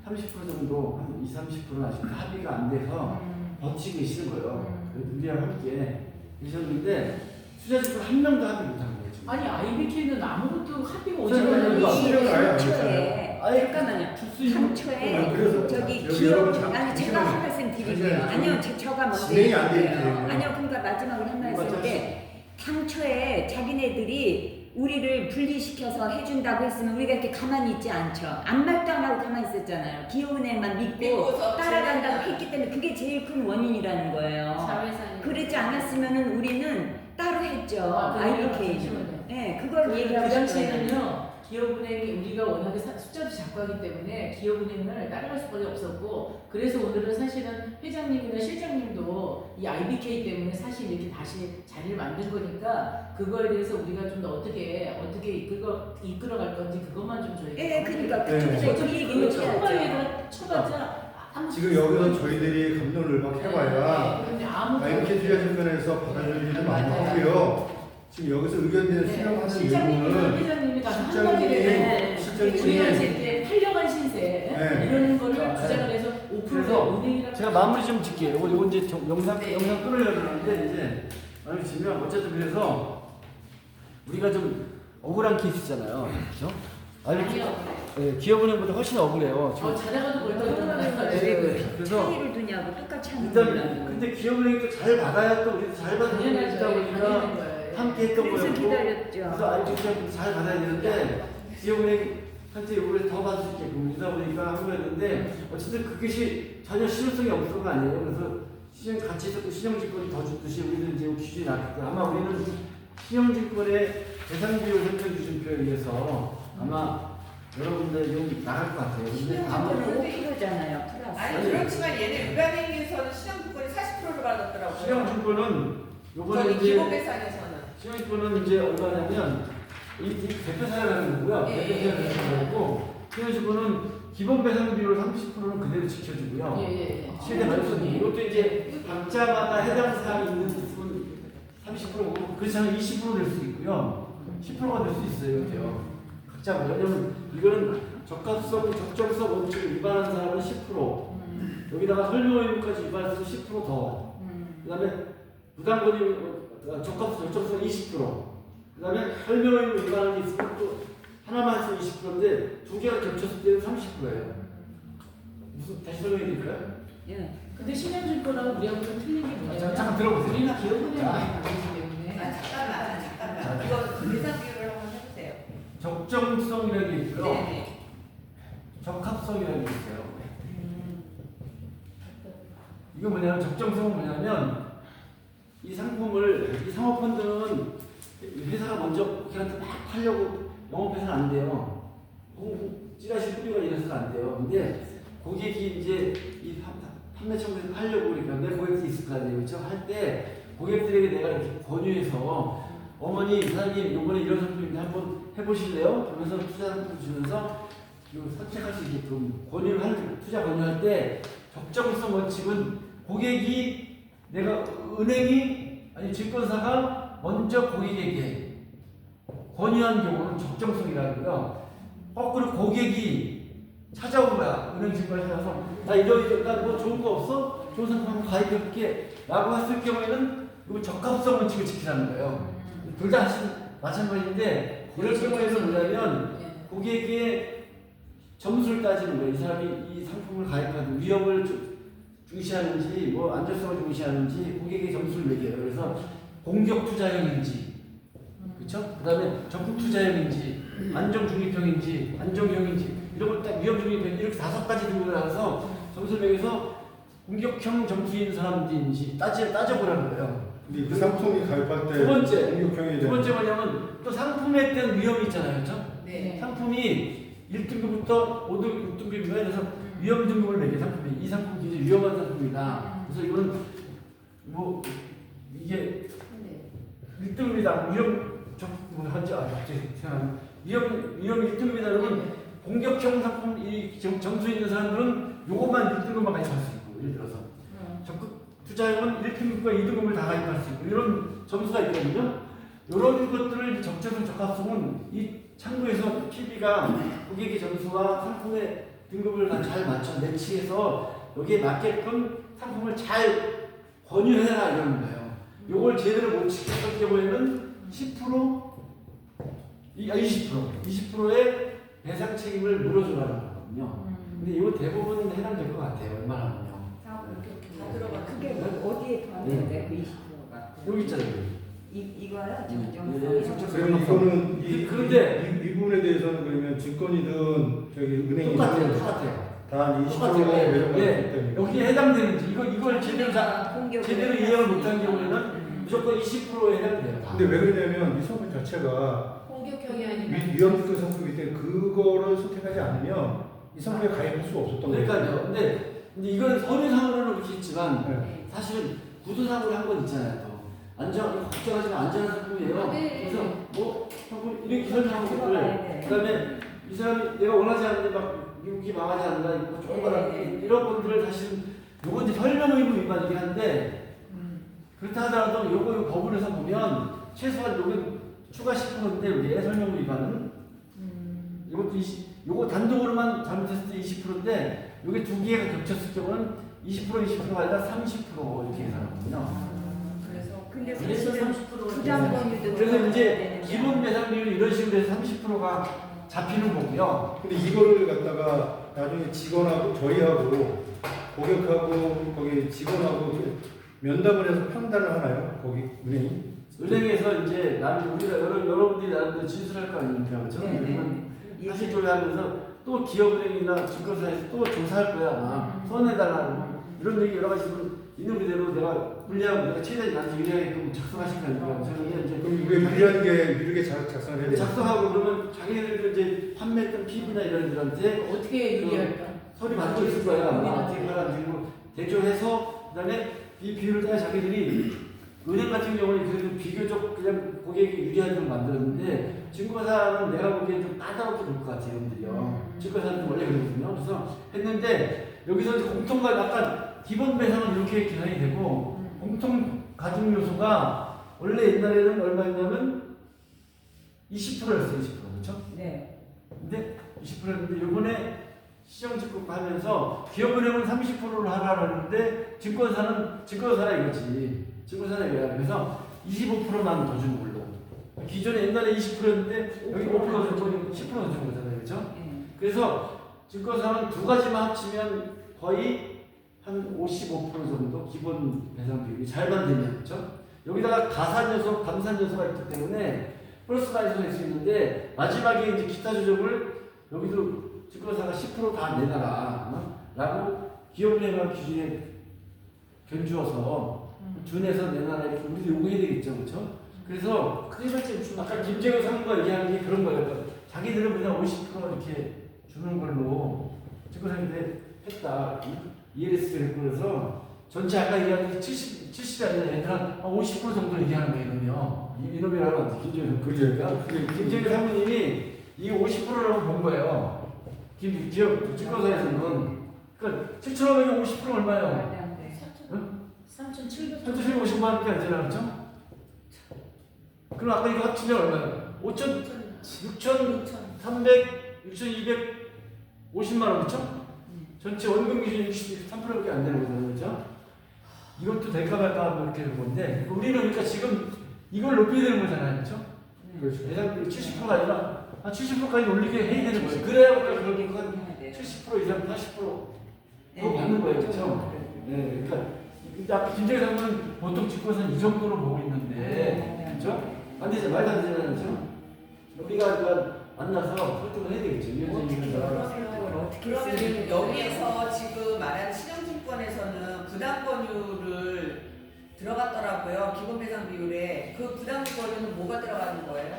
30% 정도, 한 20, 30%는 아직 합의가 안 돼서 버티고 계시는 거예요. 그래서 우리랑 함께 계셨는데 투자자들 한 명도 합의 못한 거예요. 지금. 아니 IBK는 아무것도 합의가 오지 저는 않아요. 이거 실력을 아예 안 3초에 아예 잠깐만요. 줄수 있는 3초에 그래서 저기 여기 기업 여러분 참- 아니 제가 한 말씀 드릴게요. 잠시만요. 아니요 저가 먼저 진행이 안 돼 얘기할게요. 있거든요. 아니요 그러니까 마지막으로 한 말씀 때 3초에 자기네들이 우리를 분리시켜서 해준다고 했으면 우리가 이렇게 가만히 있지 않죠. 아무 말도 안 하고 가만히 있었잖아요. 기업은행만 믿고 믿고서 따라간다고 진행한다. 했기 때문에 그게 제일 큰 원인이라는 거예요. 자회사님. 그러지 않았으면은 우리는 따로 했죠. IBK는. 잠시만요. 네, 그걸 그 얘기하고 싶어요. 당시에는요 기업은행이 우리가 워낙에 숫자도 작고 하기 때문에 기업은행을 따라갈 수밖에 없었고 그래서 오늘은 사실은 회장님이나 실장님도 이 IBK 때문에 사실 이렇게 다시 자리를 만든 거니까 그거에 대해서 우리가 좀 더 어떻게 이끌어갈 건지 그것만 좀 저희가 예, 그러니까 네. 그쪽에서 그 어차피 얘기를 이거 해야죠. 초반에다 쳐봤자 아무 지금 여기서 저희들이 감론을박 해봐야 근데 아무 IBK 투자증권에서 받아줄 일은 많이 하고요. 지금 여기서 의견대를 수렴하는 실장님이나 내용은 회장님이 가서 한마디를 우리가 실장님이 이제 팔려간 신세 네. 이런 거를 자, 주장을 해서 그래서 5% 은행이라고 제가 마무리 좀 짓게요. 이거 이제 영상 끊으려고 하는데 이제 마무리 지면 어쨌든 그래서 우리가 좀 억울한 케이스잖아요. 그렇죠? 기업은행보다 훨씬 억울해요. 자다가도 뭘 왜 그래서 차이를 두냐고 똑같이 하는 일단 거예요. 근데 기업은행도 잘 받아야 또 우리도 잘 받는 게 있다 당연하죠. 보니까 당연한 거예요. 함께 했던 그래서 거였고 기다렸죠. 그래서 IBK도 잘 받아야 되는데 기업은행한테 요구를 더 받을 수 있게끔 이러다 보니까 한 거였는데 어쨌든 그것이 전혀 실효성이 없는 거 아니에요. 그래서 시장 같이 있었고 신용증권이 더 줬듯이 우리는 이제 기준이 낮기 때문에 아마 우리는 신용증권의 대상비율 선정 기준표에 의해서 아마 여러분들 좀 나갈 것 같아요. 근데 아마 신용증권은 5%잖아요. 플러스. 아니 그렇지만 얘네 일반행에서는 신용증권이 40%를 받았더라고요. 신용증권은 요번에 저기 이제 기본 계산에서는. 신용증권은 이제 얼마냐면 이 대표 사례라는 거고요. 예, 대표 예, 사례라는 거고 신용증권은 기본 배상 비율 30%는 그대로 지켜주고요. 예예. 최대 발전 이것도 이제 각자마다 해당 사항이 있는 부분 30%고 그렇지 않으면 20%낼 수 있고요. 10%가 될 수 있어요. 이렇게요. 각자 왜냐면 이거는 적정성 원칙을 위반한 사람은 10%, 여기다가 설명 의무까지 위반해서 10% 더. 그다음에 부당 권유 적정성 20%. 그다음에 설명 의무 위반한 게 있으면 또 하나만 해서 20%인데 두 개가 겹쳤을 때는 30%예요. 무슨 다시 설명해 드릴까요? 예. 근데 신용증권하고 우리하고 좀 틀린 게 뭐냐면 잠깐 들어보세요. 우리는 기업은행이 자. 다르기 때문에 잠깐만. 이거 계산 비율을 한번 해보세요. 적정성이라는 게 있고요. 네네. 적합성이라는 게 있어요. 이거 뭐냐면 적정성은 뭐냐면 이 상품을 이 사모펀드는 회사가 먼저 걔한테 막 팔려고 영업해서는 안 돼요. 찌라시 뿌리가 이래서는 안 돼요. 근데 고객이 이제 이 판매청에서 팔려고 그러니까 내 고객들이 있을 거 아니에요. 그렇죠? 할 때 고객들에게 내가 이렇게 권유해서 어머니 사장님 이번에 이런 상품인데 한번 해보실래요? 그러면서 투자 상품을 주면서 이거 선택할 수 있게끔 투자 권유할 때 적정성 원칙은 고객이 내가 은행이 아니 증권사가 먼저 고객에게 권유한 경우는 적정성이라고요. 거꾸로 고객이 찾아온 거야. 은행 증권에 찾아서 나 나뭐 좋은 거 없어? 좋은 상품 한번 가입해볼게 라고 했을 경우에는 이거 적합성 원칙을 지키라는 거예요. 둘 다 마찬가지인데 이럴 경우에는 뭐냐면 고객의 점수를 따지는 거예요. 이 사람이 이 상품을 가입하는 위험을 중시하는지 뭐 안전성을 중시하는지 고객의 점수를 매겨요. 그래서 공격 투자형인지 그렇죠? 그다음에 적극 투자형인지 안정 중립형인지 안정형인지 이런 걸 딱 위험 중립형 이렇게 5가지 등급을 나눠서 점수를 매겨서 공격형 점수인 사람인지 따져보라는 거예요. 근데 그 상품이 가입할 때 두 번째. 공격형이 두 번째 뭐냐면 또 상품에 대한 위험이 있잖아요, 그렇죠? 네. 상품이 1등급부터 5등, 6등급인가요? 그래서 위험 등급을 매겨 상품이 이 상품이 굉장히 위험한 상품이다. 그래서 이거는 뭐 이게 1등급이다. 위험 한지 갑자기 생각나는 위험 1등급이다. 그러면 공격형 상품 이 점수 있는 사람들은 요것만 1등급만 가입할 수 있고 예를 들어서 적극 투자형은 1등급과 2등급을 다 가입할 수 있고 이런 점수가 있거든요. 이런 것들을 적재성 적합성은 이 창구에서 PB가 고객의 점수와 상품의 등급을 다 잘 맞춰 매치해서 여기에 맞게끔 상품을 잘 권유해라 이러는 거예요. 요걸 제대로 못 지켰을 경우에는 20%의 배상 책임을 물어주라는 거거든요. 근데 이거 대부분 해당될 것 같아요. 웬만하면요. 다 들어가. 그게 뭐 어디에 포함되는데 그 20%가? 여기 있잖아요. 이거요? 그러면 이거는 그런데 이 부분에 대해서는 그러면 증권이든 저기 은행이든 똑같아요. 다 20%의 똑같아요. 배정을 예, 했기 때문에 여기에 해당되는지 이걸 제대로 이해를 못한 경우에는 무조건 20%에 해당돼요. 근데 왜 그러냐면 이 상품 자체가 공격형이 아니라 위험급 상품이기 때문에 그거를 선택하지 않으면 이 상품에 가입할 수가 없었던 거예요. 그러니까요. 근데 이건 서류상으로는 그렇게 했지만 네. 사실은 구두상으로 한 건 있잖아요. 또. 걱정하지 마. 안전한 상품이에요. 네. 그래서 뭐 상품 이렇게 설명하고 있고요. 그다음에 이 사람이 내가 원하지 않는데 막 미국이 망하지 않는다. 이거 좋은 거라 이런 분들을 사실은 요건 이제 설명 의무 위반이긴 한데 그렇다 하더라도 요거 법원에서 보면 최소한 요건 추가 10%인데 여기에 설명 의무 위반은 이것도 요거 단독으로만 잘못했을 때 20%인데 요게 두 개가 겹쳤을 경우는 20%가 아니라 30% 이렇게 계산하거든요. 근데 그래서 사실은 30%를 부담 권유도 그래서 이제 기본 배상률 이런 식으로 해서 30%가 잡히는 거고요. 근데 이거를 갖다가 나중에 직원하고 저희하고 고객하고 거기 직원하고 면담을 해서 판단을 하나요? 거기 은행이? 은행에서 이제 우리가 여러분들이 나름대로 진술할 거 아닙니까? 그렇죠? 그러면 사실 조회하면서 또 기업은행이나 증권사에서 또 조사할 거야. 아마 써내달라고 이런 얘기 여러 가지 있는 그대로 내가 불리하고 내가 최대한 나한테 유리하게끔 작성하신 거니까 저는 이제 그럼 이게 유리하게 작성을 해야 돼요? 작성하고 그러면 자기네들 이제 판매했던 PB나 이런 애들한테 어떻게 유리할까? 서류 받고 있을 거야. 어떻게 하라고 대조해서 그다음에 이 비율을 따라 자기들이 은행 같은 경우는 그래도 비교적 그냥 고객이 유리한 걸 만들었는데 증권사는 내가 보기엔 좀 까다롭게 볼 것 같아요, 여러분들이요. 증권사는 원래 그러거든요. 그래서 했는데 여기서 이제 공통과 약간 기본 배상은 이렇게 계산이 되고 공통 가중 요소가 원래 옛날에는 얼마였냐면 20%였어요, 20%. 그렇죠? 네. 근데 20%였는데 요번에 시정 적극하면서 기업은행은 30%를 하라고 하는데 증권사라 이거지. 증권사는 이거야. 그래서 25%만 더 주는 걸로. 기존에 옛날에 20%였는데 여기 5%더 주고 10% 더 주는 거잖아요. 그렇죠? 그래서 증권사는 두 가지만 합치면 거의 한 55% 정도 기본 배상 비율이 잘 만들면 그렇죠? 여기다가 가산 요소, 감산 요소가 있기 때문에 플러스 마이너스가 있을 수 있는데 마지막에 이제 기타 조정을 여기도 증권사가 10% 다 내놔라 라고 기업은행과 기준에 견주어서 준해서 내놔라 이렇게 우리도 요구해야 되겠죠. 그렇죠? 그래서 아까 김재호 상무가 얘기하는 게 그런 거예요. 자기들은 그냥 50% 이렇게 주는 걸로 증권사한테 했다. ELS 그랬고 그래서 전체 아까 얘기한 게 70이 아니라 얘들은 50% 정도 얘기하는 거예요. 이놈이라고 하면 김재호 그러니까 김재호 상무님이 이 50%라고 본 거예요. 기업 증권사에서는 그러니까 7,500이 50% 얼마예요? 3,750만 원밖에 안 되잖아, 그렇죠? 그럼 아까 이거 합치면 얼마예요? 6,250만 원, 그렇죠? 전체 원금 기준이 63%밖에 안 되는 거잖아요, 그렇죠? 이것도 될까 말까 하면 이렇게 되는 건데 우리는 그러니까 지금 이걸 높여야 되는 거잖아요, 그렇죠? 그렇죠. 예상 70%가 아니라 한 70%까지 올리게 해야 되는 거예요. 그래야 결국은 70% 이상 80% 그거 받는 거예요, 그렇죠? 네, 그러니까 아까 김재희 상무는 보통 증권사는 이 정도로 보고 있는데, 그렇죠? 안 되죠, 말도 안 되잖아요, 그렇죠? 우리가 그러니까 만나서 설득을 해야 되겠죠. 그러면 여기에서 지금 말하는 신영증권에서는 부담권유를 들어갔더라고요. 기본 배상 비율에. 그 부담금은 뭐가 들어가는 거예요?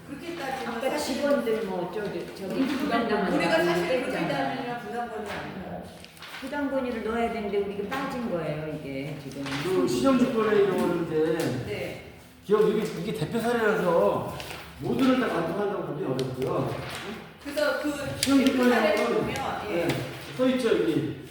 그렇게 따지면 아까 사실 직원들 뭐 저기 부담금을 우리가 사실 그렇게 뺐잖아요. 따지면 부담금이 아닌가요? 부담금을 넣어야 되는데 우리가 빠진 거예요 이게 지금. 그 신용주권에 이러는데 네. 기업 이게 대표 사례라서 모두를 다 관통한다고 보기 어렵고요. 그래서 그 신용주권에 사례를 보면 예. 써 있죠 여기.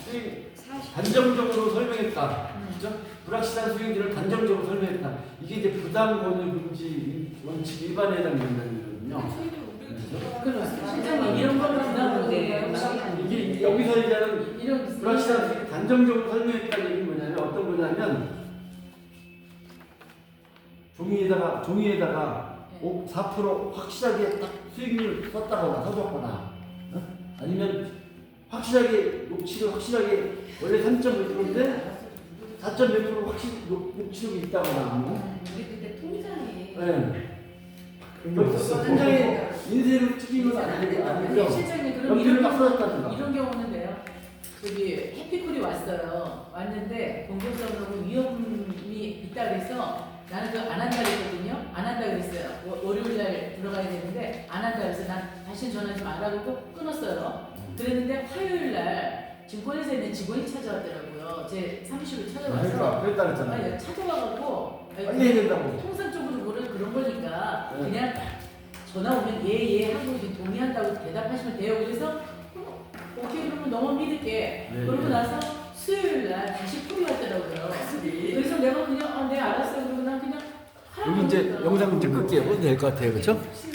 수익 사실 단정적으로 설명했다. 그렇죠? 불확실한 수익률을 단정적으로 설명했다. 이게 이제 부담 권유 금지 원칙 일반에 해당 된다는거든요. 그럼 실장님 이런 거는 부담인데 이게 여기서 얘기하는 이런 불확실한 수익을 단정적으로 설명했다는 얘기는 뭐냐면 어떤 거냐면 종이에다가 4% 확실하게 딱 수익률 썼다거나 써줬거나 아니면 확실하게 녹취를 확실하게 원래 3.5%인데 4.1% 확실히 녹취록이 있다거나 우리 그때 통장이 네. 그런 게 있어. 통장에 인쇄를 찍은 건 아니고요. 아니, 실장님 그럼 연필을 막 이런 써줬다든가. 이런 경우는 돼요. 저기 해피콜이 왔어요. 왔는데 공공성으로 위험이 있다 그래서 나는 그거 안 한다 그랬거든요. 안 한다 그랬어요. 월요일 날 들어가야 되는데 안 한다 그래서 난 다시 전화 좀 안 하고 끊었어요. 그랬는데 화요일 날 증권회사에 있는 직원이 찾아왔더라고요. 제 사무실로 찾아와서 그랬다 그랬잖아요. 아니, 찾아와갖고 빨리 해야 된다고. 통상적으로 그런 거니까 네. 그냥 전화 오면 예 하고 이제 동의한다고 대답하시면 돼요. 그래서 오케이 그러면 너무 믿을게. 네, 그러고 네. 나서 수요일 날 다시 풀이 왔더라고요. 그래서 내가 그냥 네 알았어요. 그러고 난 그냥 여기 이제 영상 좀 끌게요. 될것 같아요, 그렇죠? 실-